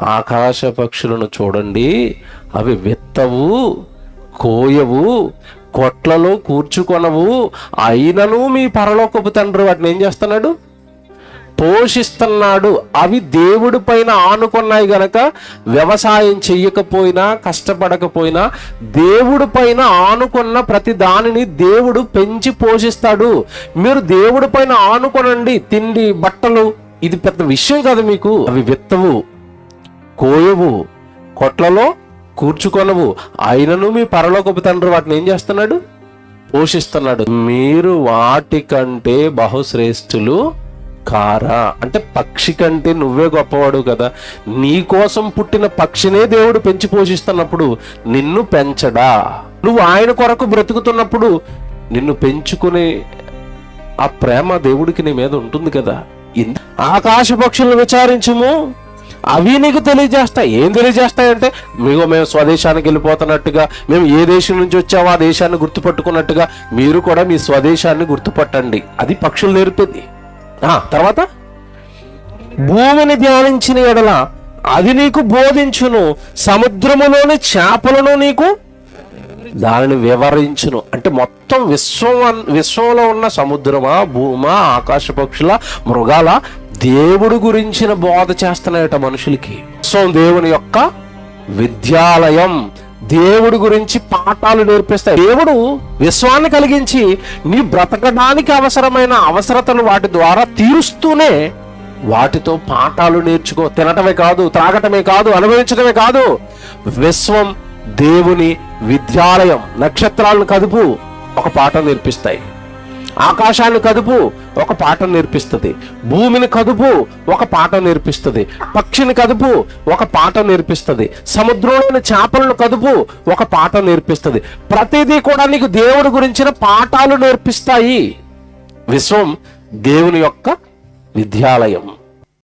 ఆకాశ పక్షులను చూడండి, అవి విత్తవు, కోయవు, కొట్లలో కూర్చుకొనవు, అయినను మీ పరలోకపు తండ్రి వాటిని ఏం చేస్తున్నాడు? పోషిస్తున్నాడు. అవి దేవుడి పైన ఆనుకున్నాయి గనక వ్యవసాయం చెయ్యకపోయినా, కష్టపడకపోయినా దేవుడి పైన ఆనుకున్న ప్రతి దానిని దేవుడు పెంచి పోషిస్తాడు. మీరు దేవుడి పైన ఆనుకొనండి. తిండి, బట్టలు, ఇది పెద్ద విషయం కాదు మీకు. అవి విత్తవు, కోయవు, కొట్లలో కూర్చుకొనవు, అయినను మీ పరలోకపు తండ్రి వాటిని ఏం చేస్తున్నాడు? పోషిస్తున్నాడు. మీరు వాటికంటే బహుశ్రేష్ఠులు కారా? అంటే పక్షి కంటే నువ్వే గొప్పవాడు కదా. నీ కోసం పుట్టిన పక్షినే దేవుడు పెంచి పోషిస్తున్నప్పుడు నిన్ను పెంచడా? నువ్వు ఆయన కొరకు బ్రతుకుతున్నప్పుడు నిన్ను పెంచుకునే ఆ ప్రేమ దేవుడికి నీ మీద ఉంటుంది కదా. ఆకాశ పక్షులను విచారించుము, అవి నీకు తెలియజేస్తాయి. ఏం తెలియజేస్తాయంటే, మేము స్వదేశానికి వెళ్ళిపోతున్నట్టుగా, మేము ఏ దేశం నుంచి వచ్చామో ఆ దేశాన్ని గుర్తుపట్టుకున్నట్టుగా మీరు కూడా మీ స్వదేశాన్ని గుర్తుపట్టండి. అది పక్షులు నేర్పేది. తర్వాత భూమిని ధ్యానించిన ఎడల అది నీకు బోధించును, సముద్రములోని చేపలను నీకు దానిని వివరించును. అంటే మొత్తం విశ్వంలో ఉన్న సముద్రమా, భూమా, ఆకాశ పక్షుల, మృగాల దేవుడు గురించిన బోధ చేస్తున్నాయట మనుషులకి. దేవుని యొక్క విద్యాలయం, దేవుడి గురించి పాఠాలు నేర్పిస్తాయి. దేవుడు విశ్వాన్ని కలిగించి నీ బ్రతకడానికి అవసరమైన అవసరతలు వాటి ద్వారా తీరుస్తూనే వాటితో పాఠాలు నేర్చుకో. తినటమే కాదు, త్రాగటమే కాదు, అనుభవించడమే కాదు. విశ్వం దేవుని విద్యాలయం. నక్షత్రాలను కదుపు, ఒక పాఠం నేర్పిస్తాయి. ఆకాశాన్ని కదుపు, ఒక పాఠం నేర్పిస్తుంది. భూమిని కదుపు, ఒక పాఠం నేర్పిస్తుంది. పక్షిని కదుపు, ఒక పాఠం నేర్పిస్తుంది. సముద్రంలోని చేపలను కదుపు, ఒక పాఠం నేర్పిస్తుంది. ప్రతిదీ కూడా నీకు దేవుడి గురించిన పాఠాలు నేర్పిస్తాయి. విశ్వం దేవుని యొక్క విద్యాలయం.